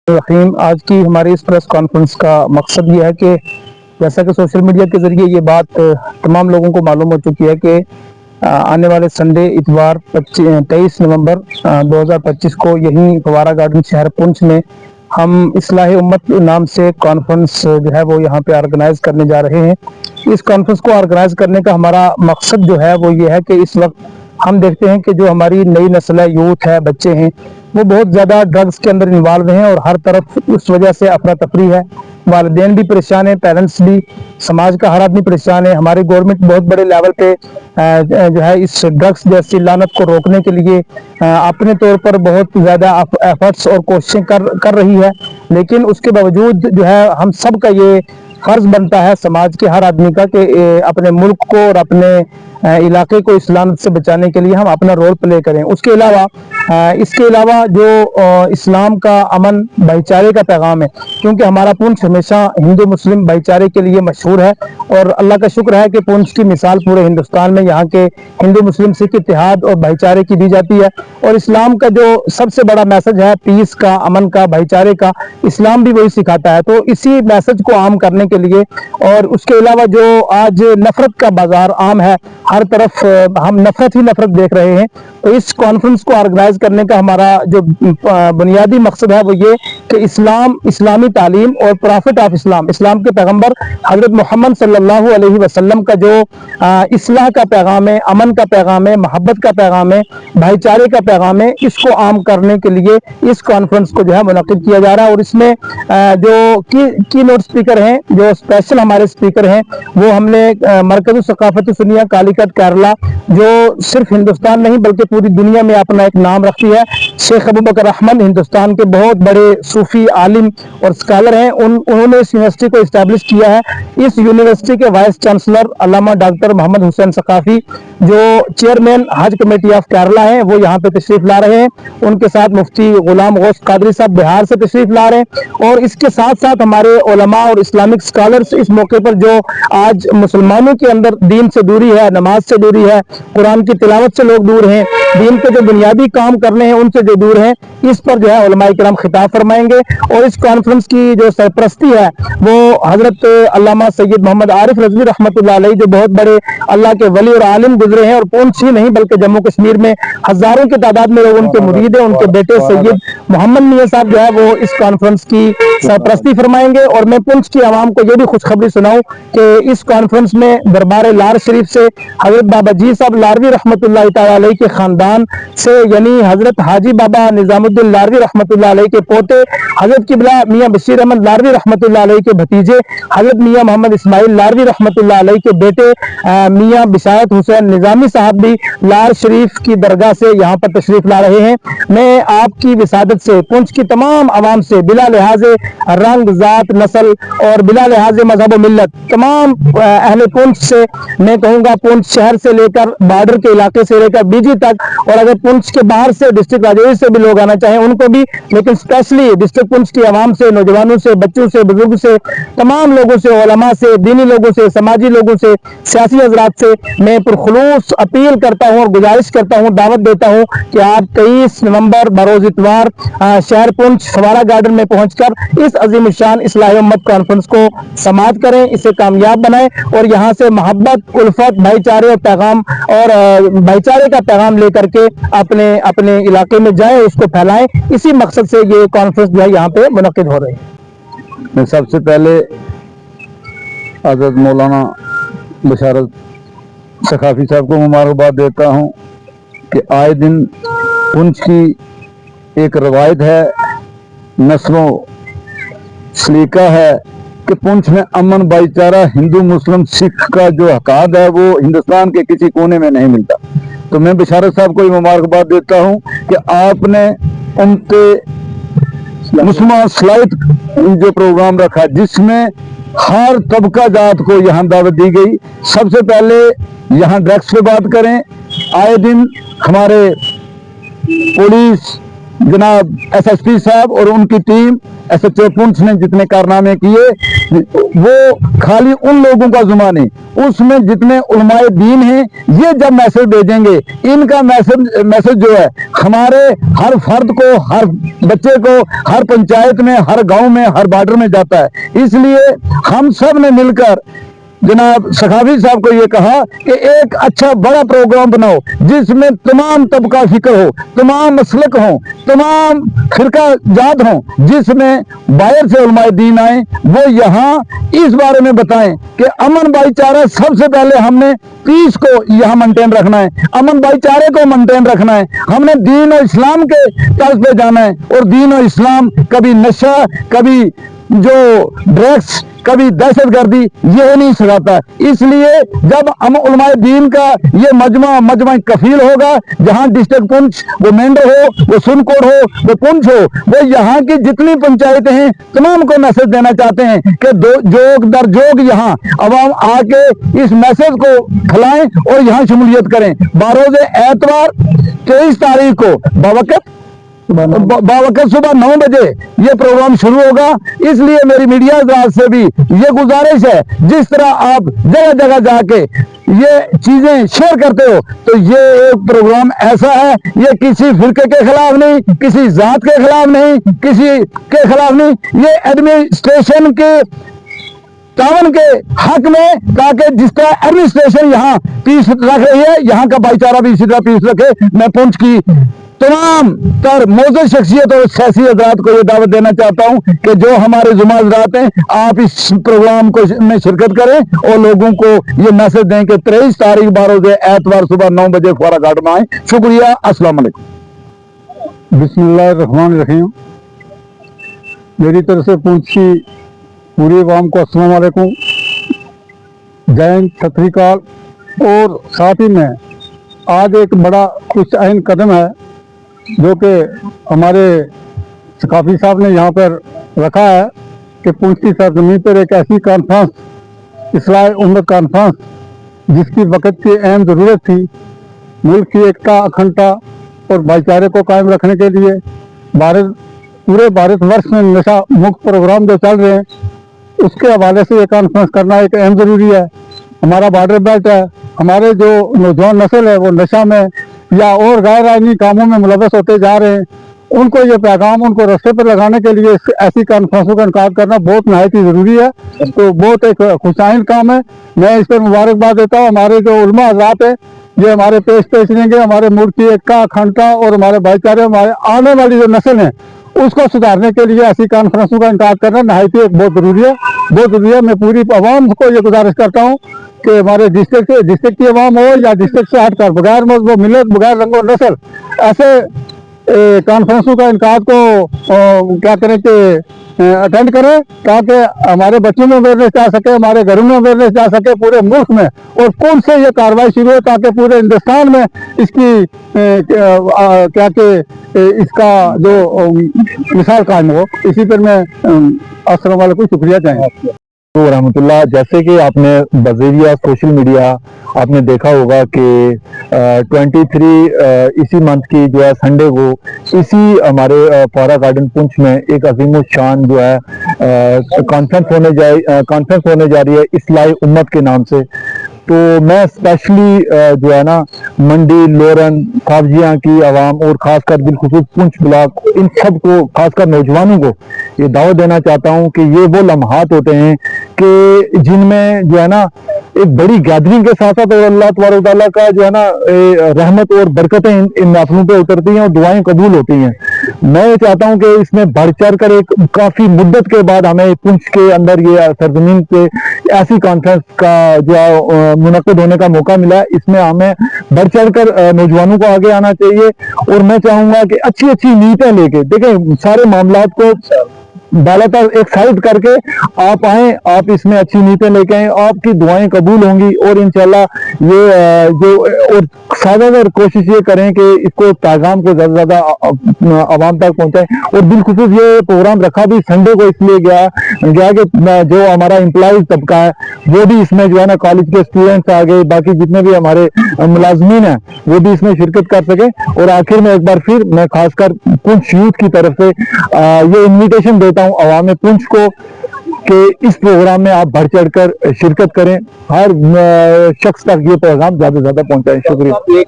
رحیم، آج کی ہماری اس پریس کانفرنس کا مقصد یہ ہے کہ جیسا کہ سوشل میڈیا کے ذریعے یہ بات تمام لوگوں کو معلوم ہو چکی ہے کہ آنے والے سنڈے اتوار 23 نومبر 2025 کو یہیں فوارہ گارڈن شہر پونچھ میں ہم اصلاح امت نام سے کانفرنس جو ہے وہ یہاں پہ آرگنائز کرنے جا رہے ہیں۔ اس کانفرنس کو آرگنائز کرنے کا ہمارا مقصد جو ہے وہ یہ ہے کہ اس وقت ہم دیکھتے ہیں کہ جو ہماری نئی نسل ہے، یوتھ ہے، بچے ہیں، وہ بہت زیادہ ڈرگز کے اندر انوالو ہیں اور ہر طرف اس وجہ سے افراتفری ہے۔ والدین بھی پریشان ہیں، پیرنٹس بھی، سماج کا ہر آدمی پریشان ہے۔ ہماری گورنمنٹ بہت بڑے لیول پہ جو ہے اس ڈرگس جیسی لعنت کو روکنے کے لیے اپنے طور پر بہت زیادہ ایفرٹس اور کوششیں کر رہی ہے، لیکن اس کے باوجود جو ہے ہم سب کا یہ فرض بنتا ہے، سماج کے ہر آدمی کا، کہ اپنے ملک کو اور اپنے علاقے کو اس لعنت سے بچانے کے لیے ہم اپنا رول پلے کریں۔ اس کے علاوہ جو اسلام کا امن بھائی چارے کا پیغام ہے، کیونکہ ہمارا پونچھ ہمیشہ ہندو مسلم بھائی چارے کے لیے مشہور ہے، اور اللہ کا شکر ہے کہ پونچھ کی مثال پورے ہندوستان میں یہاں کے ہندو مسلم سکھ اتحاد اور بھائی چارے کی دی جاتی ہے۔ اور اسلام کا جو سب سے بڑا میسج ہے، پیس کا، امن کا، بھائی چارے کا، اسلام بھی وہی سکھاتا ہے۔ تو اسی میسج کو عام کرنے کے لیے، اور اس کے علاوہ جو آج نفرت کا بازار عام ہے، ہر طرف ہم نفرت ہی نفرت دیکھ رہے ہیں، تو اس کانفرنس کو آرگنائز کرنے کا ہمارا جو بنیادی مقصد ہے وہ یہ کہ اسلامی تعلیم اور پرافٹ آف اسلام کے پیغمبر حضرت محمد صلی اللہ علیہ وسلم کا جو اصلاح کا پیغام ہے، امن کا پیغام ہے، محبت کا پیغام ہے، بھائی چارے کا پیغام ہے، اس کو عام کرنے کے لیے اس کانفرنس کو جو ہے منعقد کیا جا رہا ہے۔ اور اس میں جو کی نوٹ اسپیکر ہیں، جو اسپیشل ہمارے اسپیکر ہیں، وہ ہم نے مرکز ثقافت سنیا کالیکٹ کیرلا، جو صرف ہندوستان نہیں بلکہ پوری دنیا میں اپنا ایک نام رکھتی ہے، شیخ ابو بکر احمد، ہندوستان کے بہت بڑے صوفی عالم اور اسکالر ہیں، انہوں نے اس یونیورسٹی کو اسٹیبلش کیا ہے۔ اس یونیورسٹی کے وائس چانسلر علامہ ڈاکٹر محمد حسین ثقافی، جو chairman Hajj committee of Kerala ہیں، وہ یہاں پہ تشریف لا رہے ہیں۔ ان کے ساتھ مفتی غلام غوث قادری صاحب بہار سے تشریف لا رہے ہیں، اور اس کے ساتھ ساتھ ہمارے علماء اور اسلامک اسکالرس اس موقع پر جو آج مسلمانوں کے اندر دین سے دوری ہے، نماز سے دوری ہے، قرآن کی تلاوت سے لوگ دور ہیں، دین کے جو بنیادی کام کرنے ہیں ان سے جو دور ہیں، اس پر جو ہے علماء کرام خطاب فرمائیں گے۔ اور اس کانفرنس کی جو سرپرستی ہے وہ حضرت علامہ سید محمد عارف رضوی رحمۃ اللہ علیہ، جو بہت بڑے اللہ کے ولی اور عالم گزرے ہیں، اور پونچھ ہی نہیں بلکہ جموں کشمیر میں ہزاروں کی تعداد میں لوگ ان کے مرید ہیں، ان کے بیٹے سید محمد میاں صاحب جو ہے وہ اس کانفرنس کی سرپرستی فرمائیں گے۔ اور میں پونچھ کی عوام کو یہ بھی خوشخبری سناؤں کہ اس کانفرنس میں دربار لار شریف سے حضرت بابا جی صاحب لاروی رحمۃ اللہ تعالی علیہ کے خاندان سے، یعنی حضرت حاجی بابا نظام الدین لاروی رحمۃ اللہ علیہ کے پوتے حضرت قبلہ میاں بشیر احمد لاروی رحمۃ اللہ علیہ کے بھتیجے حضرت میاں محمد اسماعیل لاروی رحمۃ اللہ علیہ کے بیٹے میاں بشارت حسین نظامی صاحب بھی لار شریف کی درگاہ سے یہاں پر تشریف لا رہے ہیں۔ میں آپ کی وسادت سے پونچھ کی تمام عوام سے بلا لحاظ رنگ، ذات، نسل اور بلا لحاظ مذہب و ملت، تمام اہل پونچھ سے میں کہوں گا، پونچھ شہر سے لے کر بارڈر کے علاقے سے لے کر بیجی تک، اور اگر پونچھ کے باہر سے ڈسٹرکٹ راجوری سے بھی لوگ آنا چاہیں ان کو بھی، لیکن اسپیشلی ڈسٹرکٹ پونچھ کی عوام سے، نوجوانوں سے، بچوں سے، بزرگ سے، تمام لوگوں سے، علماء سے، دینی لوگوں سے، سماجی لوگوں سے، سیاسی حضرات سے میں پرخلوص اپیل کرتا ہوں اور گزارش کرتا ہوں، دعوت دیتا ہوں کہ آپ 23 نومبر بروز اتوار شہر پونچھ فوارہ گارڈن میں پہنچ کر اس عظیم الشان اصلاح امت کانفرنس کو سماعت کریں، اسے کامیاب بنائیں، اور یہاں سے محبت، الفت، بھائی چارے اور پیغام اور بھائی چارے کا پیغام لے کر کے اپنے علاقے میں جائیں، اس کو پھیلائیں۔ اسی مقصد سے یہ کانفرنس جو ہے یہاں پہ منعقد ہو رہی ہے۔ میں سب سے پہلے حضرت مولانا بشارت ثقافی صاحب کو مبارکباد دیتا ہوں کہ آئے دن پونچھ کی ایک روایت ہے، نسلوں سلیقہ ہے کہ پونچھ میں امن بھائی چارہ ہندو مسلم سکھ کا جو حقاد ہے وہ ہندوستان کے کسی کونے میں نہیں ملتا۔ تو میں بشارت صاحب کو مبارکباد دیتا ہوں کہ آپ نے امت مسلمان صلاحیت جو پروگرام رکھا جس میں ہر طبقہ ذات کو یہاں دعوت دی گئی۔ سب سے پہلے یہاں ڈرگس پہ بات کریں، آئے دن ہمارے پولیس जनाब SSP साहब और उनकी टीम SHO पुंछ ने जितने कारनामे किए वो खाली उन लोगों का जुमा नहीं, उसमें जितने उलमाए दीन हैं ये जब मैसेज भेजेंगे, इनका मैसेज जो है हमारे हर फर्द को, हर बच्चे को, हर पंचायत में, हर गांव में, हर बॉर्डर में जाता है। इसलिए हम सब ने मिलकर जनाब सखाफी साहब को ये कहा कि एक अच्छा बड़ा प्रोग्राम बनाओ जिसमें तमाम तबका फिक्र हो, तमाम मसलक हो, तमाम फिरका जात हो, जिसमें बाहर से उलमाए दीन आए, वो यहाँ इस बारे में बताएं कि अमन भाईचारा सबसे पहले हमने पीस को यहाँ मेंटेन रखना है, अमन भाईचारे को मेंटेन रखना है, हमने दीन और इस्लाम के तर्ज पे जाना है। और दीन और इस्लाम कभी नशा, कभी जो ड्रग्स, कभी दहशतगर्दी ये नहीं सिखाता। इसलिए जब हम उलमाए दीन का ये मजमा कफील होगा, जहां डिस्ट्रिक्ट पुंछ, वो मेंढर हो, वो सुनकोट हो, वो पुंछ हो, वो यहाँ की जितनी पंचायतें हैं तमाम को मैसेज देना चाहते हैं कि जोग दर जोग यहाँ अवाम आके इस मैसेज को फैलाएं और यहाँ शमूलियत करें। बारोज़े एतवार 23 तारीख को बावकत सुबह 9 बजे ये प्रोग्राम शुरू होगा। इसलिए मेरी मीडिया हज़रात से भी ये गुजारिश है, जिस तरह आप जगह जगह जाके ये चीजें शेयर करते हो, तो ये एक प्रोग्राम ऐसा है, ये किसी फिरके के खिलाफ नहीं, किसी जात के खिलाफ नहीं, किसी के खिलाफ नहीं, ये एडमिनिस्ट्रेशन के तावन के हक में, ताकि जिस तरह एडमिनिस्ट्रेशन यहाँ पीस रख रही है, यहाँ का भाईचारा भी इसी तरह पीस रखे। मैं पुंछ की तमाम तर मौजूद शख्सियत और सियासी हज़रात को ये दावत देना चाहता हूँ कि जो हमारे जुमा हज़रात हैं, आप इस प्रोग्राम को में शिरकत करें और लोगों को ये मैसेज दें कि 23 तारीख बारोज़े एतवार सुबह 9 बजे फुआरा घाट में आए। शुक्रिया, अस्सलाम वालेकुम। बिस्मिल्लाहिर्रहमानिर्रहीम। मेरी तरफ से पुंछ की पूरी अवाम को अस्सलाम वालेकुम, जय हिंद, सत श्री अकाल। और साथ ही में आज एक बड़ा खुश अहम कदम है जो कि हमारे सकाफी साहब ने यहाँ पर रखा है कि पुंछ की सरजमीन पर एक ऐसी कॉन्फ्रेंस, इस्लाह उम्मत कॉन्फ्रेंस, जिसकी वक्त की अहम ज़रूरत थी मुल्क की एकता, अखंडता और भाईचारे को कायम रखने के लिए। पूरे भारतवर्ष में नशा मुक्त प्रोग्राम जो चल रहे हैं, उसके हवाले से ये कॉन्फ्रेंस करना एक अहम ज़रूरी है। हमारा बॉर्डर बेल्ट है, हमारे जो नौजवान नस्ल है वो नशा में या और गैर आईनी कामों में मुलव्वस होते जा रहे हैं, उनको ये पैगाम उनको रास्ते पर लगाने के लिए ऐसी कॉन्फ्रेंसों का इनकार करना बहुत नहायत ही ज़रूरी है। तो बहुत एक खुशाइन काम है, मैं इस पर मुबारकबाद देता हूँ। हमारे जो उलमा हज़रात है ये हमारे पेश देंगे, हमारे मुल्क की एकता, अखंडता और हमारे भाईचारे, हमारे आने वाली जो नस्ल है उसको सुधारने के लिए ऐसी कॉन्फ्रेंसों का इनकार करना नहायत ही बहुत ज़रूरी है, बहुत ज़रूरी है। मैं पूरी आवाम को ये गुजारिश करता हूँ कि हमारे डिस्ट्रिक्ट की आवाम हो या डिस्ट्रिक्ट से हटकर बगैर मजहब, मिलत, बगैर रंग और नस्ल, ऐसे कॉन्फ्रेंसों का इनकार को क्या करें कि अटेंड करें, ताकि हमारे बच्चों में अवेयरनेस जा सके, हमारे घरों में अवेयरनेस जा सके, पूरे मुल्क में, और कौन से ये कार्रवाई शुरू हो ताकि पूरे हिंदुस्तान में इसकी क्या कि इसका जो मिसाल कायम हो। इसी पर मैं अस्सलाम वालेकुम, शुक्रिया चाहेंगे रहमतुल्लाह। जैसे कि आपने बज़रिया सोशल मीडिया आपने देखा होगा कि 23 इसी मंथ की जो है संडे को इसी हमारे फुआरा गार्डन पुंछ में एक अजीम शान जो है कॉन्फ्रेंस होने जा रही है इस्लाही उम्मत के नाम से। तो मैं स्पेशली जो है ना मंडी, लोरन, साबजियाँ की आवाम और ख़ासकर बिलखुसूस पुंछ ब्लॉक, इन सब को, खासकर नौजवानों को ये दावत देना चाहता हूँ कि ये वो लम्हात होते हैं कि जिनमें जो है ना एक बड़ी गैदरिंग के साथ साथ और अल्लाह तबारक तआला का जो है ना रहमत और बरकतें इन महफिलों पे उतरती हैं और दुआएं कबूल होती हैं। मैं ये चाहता हूं कि इसमें बढ़ चढ़ कर एक काफ़ी मुद्दत के बाद हमें पुंछ के अंदर ये सरजमीन पे ऐसी कॉन्फ्रेंस का जो मुनक्किद होने का मौका मिला है, इसमें हमें बढ़ चढ़ कर नौजवानों को आगे आना चाहिए। और मैं चाहूँगा कि अच्छी अच्छी नीयतें लेके, देखें सारे मामलात को बालातर एक साइड करके आप आए, आप इसमें अच्छी नीयतें लेके आए, आपकी दुआएं कबूल होंगी और इंशाल्लाह ये जो और ज़्यादातर कोशिश ये करें कि इसको पैगाम को ज़्यादा से ज़्यादा आवाम तक पहुंचाएं। और बिलखुसूस ये प्रोग्राम रखा भी संडे को इसलिए गया कि जो हमारा एम्प्लॉइज तबका है वो भी इसमें जो है ना, कॉलेज के स्टूडेंट्स आ गए, बाकी जितने भी हमारे मुलाजमीन हैं वो भी इसमें शिरकत कर सके। और आखिर में एक बार फिर मैं खासकर पुंछ यूथ की तरफ से ये इन्विटेशन देता हूँ अवाम पुंछ को कि इस प्रोग्राम में आप बढ़ चढ़ कर शिरकत करें, हर शख्स तक ये पैगाम ज़्यादा से ज़्यादा पहुंचाएं। शुक्रिया।